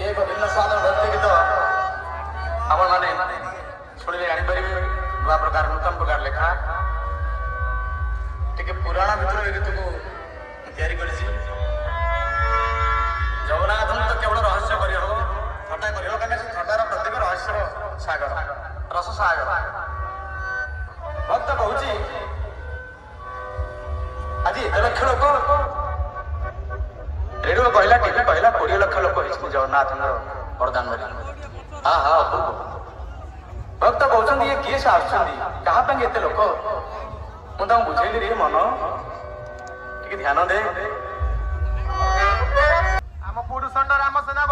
एक भिन्न स्वाद भक्ति गीत आपण माने शुणिले जापर नुआ प्रकार नूतन प्रकार लेखा टे पुराण भितर ए गीत को तैयारी कर जगन्नाथ तो केवल रहस्य कर थटा कर थटार प्रत्येक रहस्य सागर रस सागर भक्त कहूँ आज एत लक्ष लोक रेडियो कहला टीवी कहला 20 लाख लोक जगन्नाथ वरदान हाँ हाँ अपूर्व भक्त कहते ये किए से आसपाई एत लोक मुझे बुझेली रे मन टे ध्यान दे आम पुरुषंड राम सेना